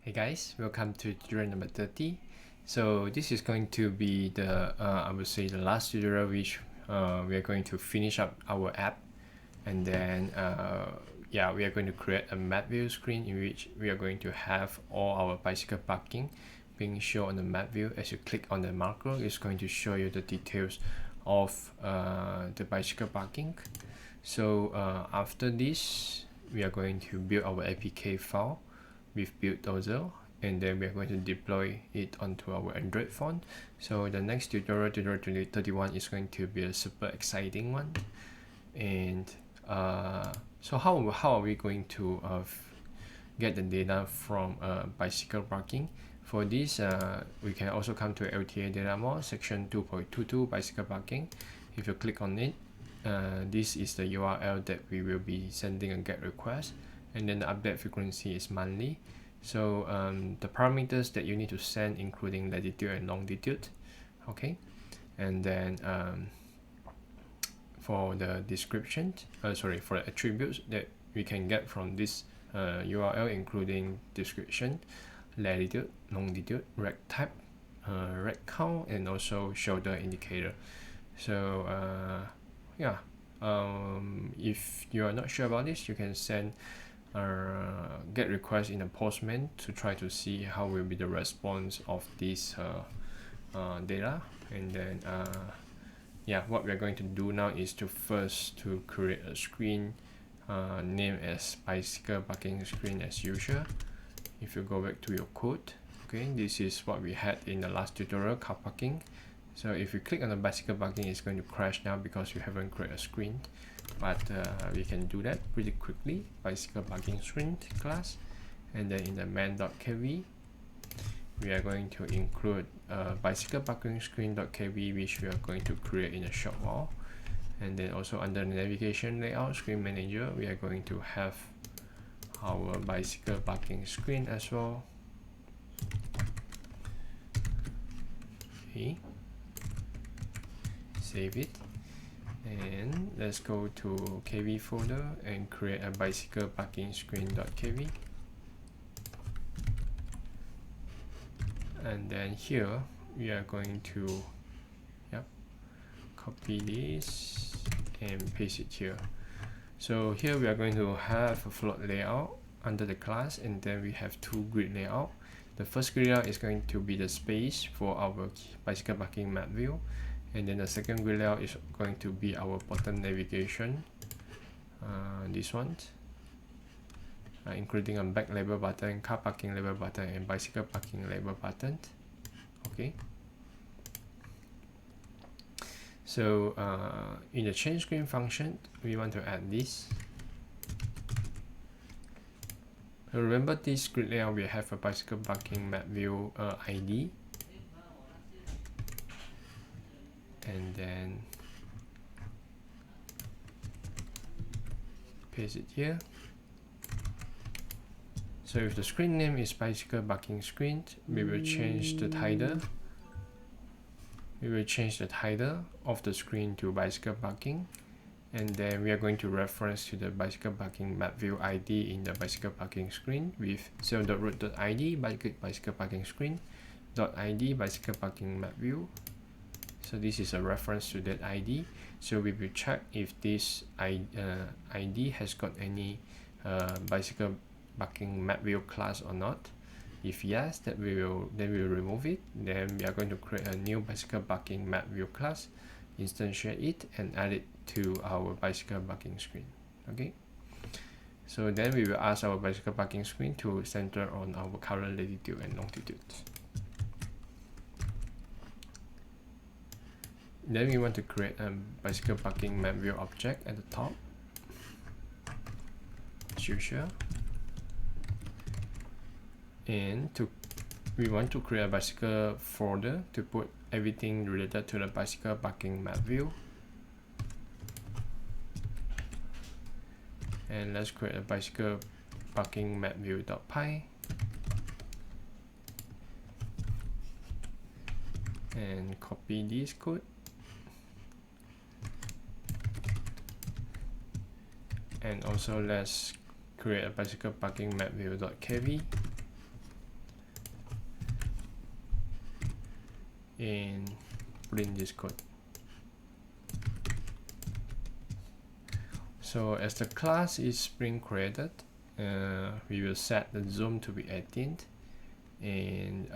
Hey guys, welcome to tutorial number 30. So this is going to be the I would say the last tutorial which we are going to finish up our app, and then yeah, we are going to create a map view screen in which we are going to have all our bicycle parking being shown on the map view. As you click on the marker, it's going to show you the details of the bicycle parking. So after this, we are going to build our APK file with build.ozel, and then we are going to deploy it onto our Android phone. So the next tutorial 31 is going to be a super exciting one. And so how are we going to get the data from bicycle parking? For this, we can also come to LTA Datamall section 2.22 bicycle parking. If you click on it, this is the URL that we will be sending a GET request, and then the update frequency is monthly. So the parameters that you need to send, including latitude and longitude, okay. And then for the description, for the attributes that we can get from this URL, including description, latitude, longitude, rec type, rec count, and also shoulder indicator. So yeah, if you are not sure about this, you can send GET request in a postman to try to see how will be the response of this data. And then yeah, what we are going to do now is to first create a screen named as bicycle parking screen as usual. If you go back to your code, okay, this is what we had in the last tutorial, car parking. So if you click on the bicycle parking, it's going to crash now because you haven't created a screen, but we can do that pretty quickly. Bicycle parking screen class, and then in the main.kv, we are going to include bicycle parking screen.kv, which we are going to create in a short while. And then also under the navigation layout screen manager, we are going to have our bicycle parking screen as well. Okay, save it, and let's go to Kivy folder and create a bicycle parking screen.kv. And then here we are going to copy this and paste it here. So here we are going to have a float layout under the class, and then we have two grid layout. The first grid layout is going to be the space for our bicycle parking map view, and then the second grid layout is going to be our button navigation, this one, including a back label button, car parking label button, and bicycle parking label button. Okay. So in the change screen function, we want to add this. Remember, this grid layout we have a bicycle parking map view ID, and then paste it here. So if the screen name is bicycle parking screen, we will change the title. We will change the title of the screen to bicycle parking, and then we are going to reference to the bicycle parking map view ID in the bicycle parking screen with 0.root.id bicycle parking screen .id bicycle parking map view. So this is a reference to that ID. So we will check if this ID has got any bicycle parking map view class or not. If yes, then we will remove it. Then we are going to create a new bicycle parking map view class, instantiate it, and add it to our bicycle parking screen. Okay. So then we will ask our bicycle parking screen to center on our current latitude and longitude. Then we want to create a bicycle parking map view object at the top, as usual. And we want to create a bicycle folder to put everything related to the bicycle parking map view. And let's create a bicycle parking map view.py, and copy this code, and also let's create a bicycle parking map view.kv. and print this code. So as the class is being created, we will set the zoom to be 18, and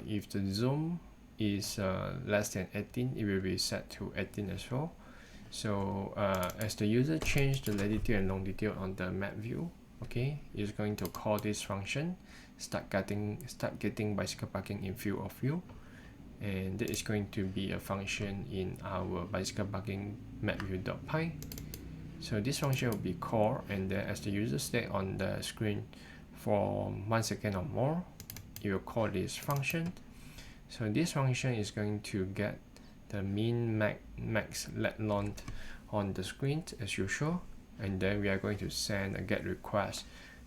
if the zoom is less than 18, it will be set to 18 as well. So as the user change the latitude and longitude on the map view, okay, it's going to call this function, start getting bicycle parking in field of view, and that is going to be a function in our bicycle parking mapview.py. So this function will be called, and then as the user stay on the screen for 1 second or more, it will call this function. So this function is going to get the min, max, let, long on the screen as usual, and then we are going to send a get request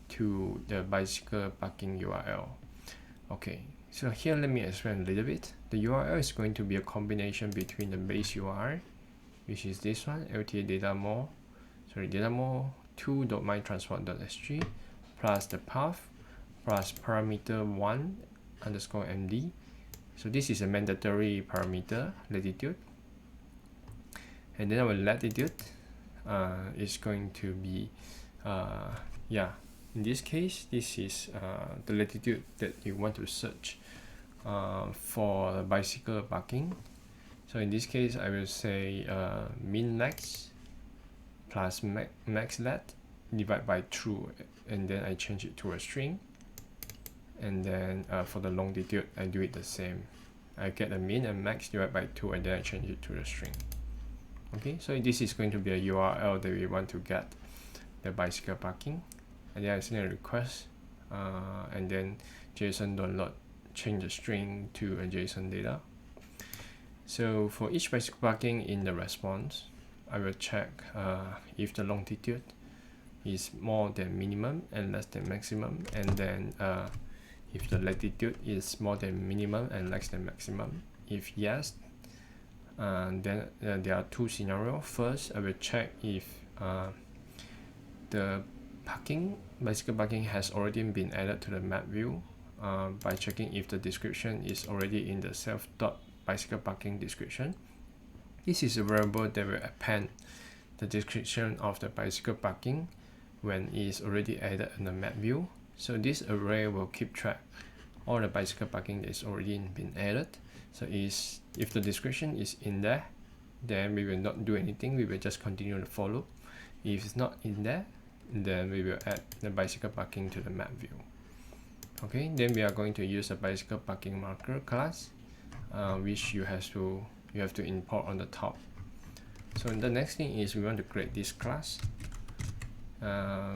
to the bicycle parking URL. Okay, so here let me explain a little bit. The URL is going to be a combination between the base URI, which is this one, LTA Datamall, Datamall 2.mytransport.sg, plus the path, plus parameter 1 underscore MD. So this is a mandatory parameter, latitude. And then our latitude is going to be, in this case, this is the latitude that you want to search for bicycle parking. So in this case, I will say min max plus max let divide by true, and then I change it to a string. And then for the longitude, I do it the same. I get a min and max divided by 2, and then I change it to the string. Okay, so this is going to be a URL that we want to get the bicycle parking. And then I send a request, and then JSON download, change the string to a JSON data. So for each bicycle parking in the response, I will check if the longitude is more than minimum and less than maximum, and then if the latitude is more than minimum and less than maximum. If yes, then there are two scenarios. First, I will check if the bicycle parking has already been added to the map view by checking if the description is already in the self.bicycle parking description. This is a variable that will append the description of the bicycle parking when it is already added in the map view. So this array will keep track all the bicycle parking that is already been added. So if the description is in there, then we will not do anything, we will just continue the for loop. If it's not in there, then we will add the bicycle parking to the map view. Okay, then we are going to use a bicycle parking marker class, which you have to import on the top. So the next thing is we want to create this class,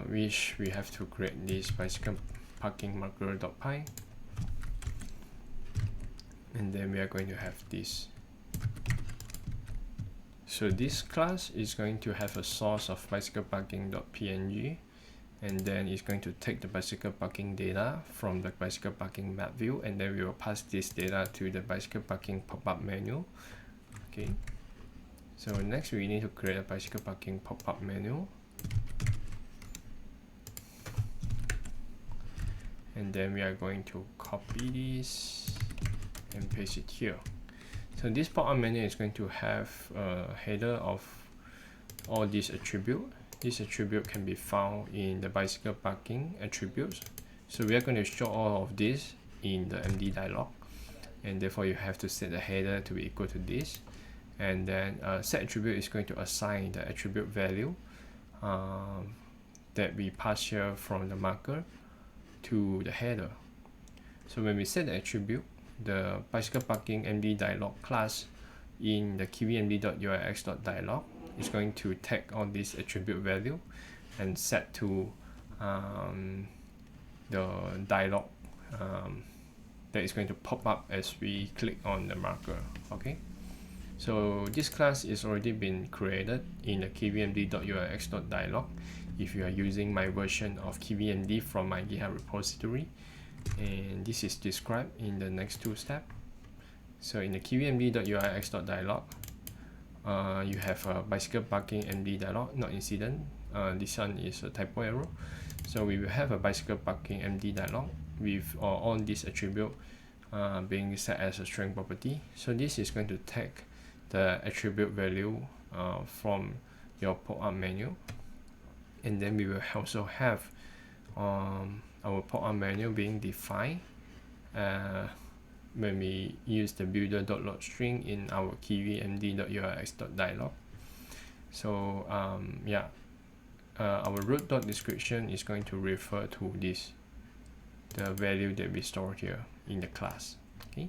which we have to create this bicycle parking marker.py, and then we are going to have this. So this class is going to have a source of bicycle parking.png, and then it's going to take the bicycle parking data from the bicycle parking map view, and then we will pass this data to the bicycle parking pop-up menu. Okay, so next we need to create a bicycle parking pop-up menu, and then we are going to copy this and paste it here. So this pop-up menu is going to have a header of all these attributes. This attribute can be found in the bicycle parking attributes. So we are going to show all of this in the MD dialog, and therefore you have to set the header to be equal to this. And then set attribute is going to assign the attribute value that we pass here from the marker to the header. So when we set the attribute, the bicycle parking MD dialog class in the Kivy md.uix.dialog is going to take on this attribute value and set to the dialog that is going to pop up as we click on the marker. Okay, so this class is already been created in the kivymd.uix.dialog if you are using my version of KivyMD from my GitHub repository, and this is described in the next two steps. So in the kivymd.uix.dialog, you have a bicycle parking MD dialog, not incident. This one is a typo error. So we will have a bicycle parking MD dialog with all these attributes being set as a string property. So this is going to take the attribute value from your pop-up menu, and then we will also have our pop-up menu being defined when we use the builder.loadString in our Kivy md.urx.dialog. So our root.description is going to refer to this, the value that we store here in the class. Okay.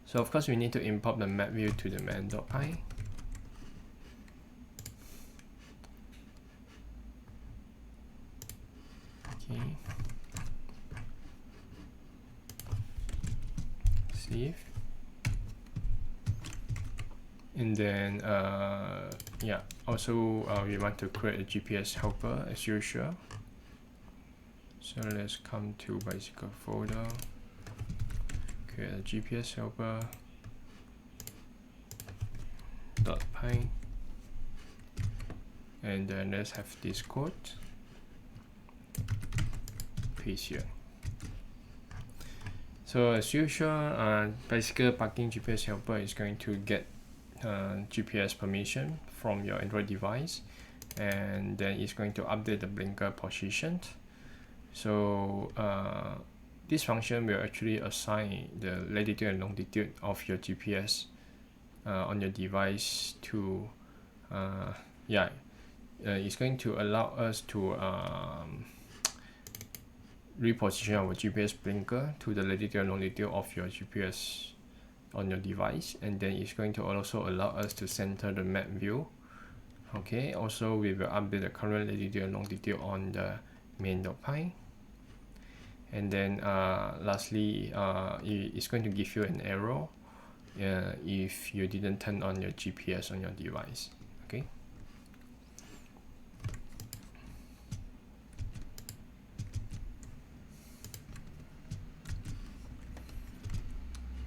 So of course we need to import the map view to the main.py. Okay. Save. And then also we want to create a GPS helper as usual. So let's come to bicycle folder, create a GPS helper .py, and then let's have this code paste here. So as usual, bicycle parking GPS helper is going to get GPS permission from your Android device, and then it's going to update the blinker position. So this function will actually assign the latitude and longitude of your GPS on your device to it's going to allow us to reposition our GPS blinker to the latitude and longitude of your GPS on your device, and then it's going to also allow us to center the map view. Okay, also we will update the current latitude and longitude on the main.py. And then lastly, it's going to give you an error if you didn't turn on your GPS on your device. Okay.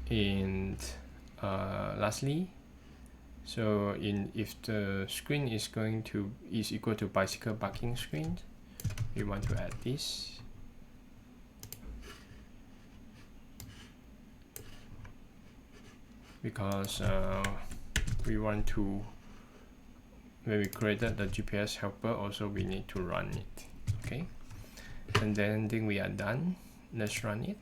And lastly, so if the screen is equal to bicycle parking screen, we want to add this. Because we want to, when we created the GPS helper, also we need to run it. Okay, and then I think we are done. Let's run it.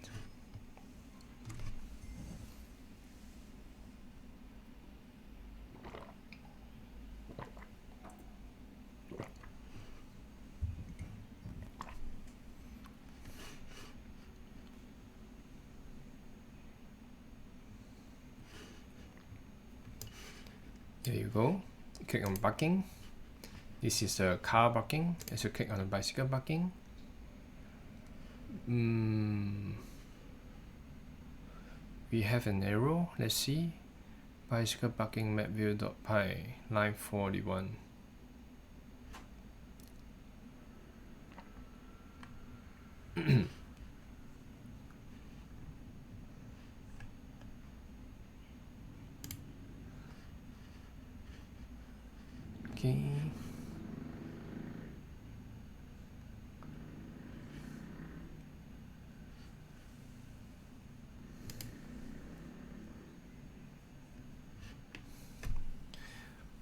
There you go. Click on parking. This is the car parking. As you click on the bicycle parking, we have an error. Let's see. Bicycle parking mapview.py line 41. Okay.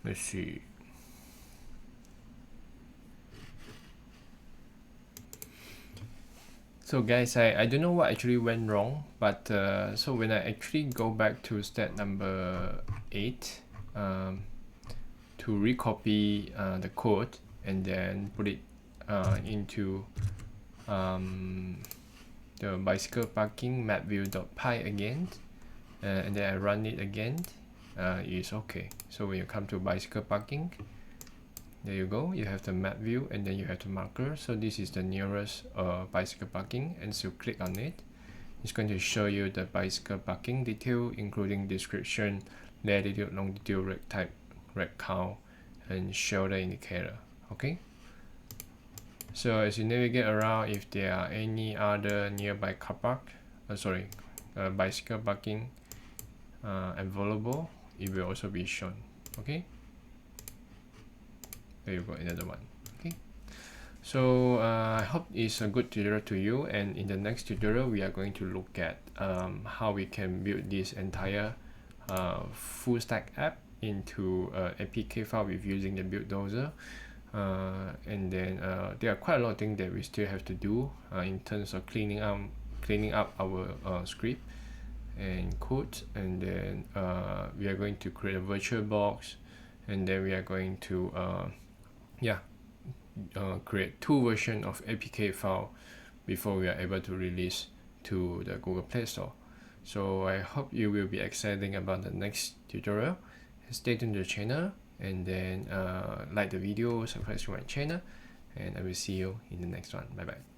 Let's see. So guys, I don't know what actually went wrong, but so when I actually go back to step number 8 to recopy the code and then put it into the bicycle parking mapview.py again, and then I run it again, it's okay. So when you come to bicycle parking, there you go, you have the map view and then you have the marker. So this is the nearest bicycle parking, and so click on it. It's going to show you the bicycle parking detail, including description, latitude, longitude, rec type, rec count, and shoulder indicator. Okay. So as you navigate around, if there are any other nearby car park, bicycle parking available, it will also be shown. Okay. There you go, another one. Okay. So I hope it's a good tutorial to you, and in the next tutorial we are going to look at how we can build this entire full stack app into APK file with using the buildozer. And then there are quite a lot of things that we still have to do in terms of cleaning up our script and code, and then we are going to create a virtual box, and then we are going to create 2 versions of APK file before we are able to release to the Google Play Store. So I hope you will be excited about the next tutorial. Stay tuned to the channel, and then like the video, subscribe to my channel, and I will see you in the next one. Bye bye.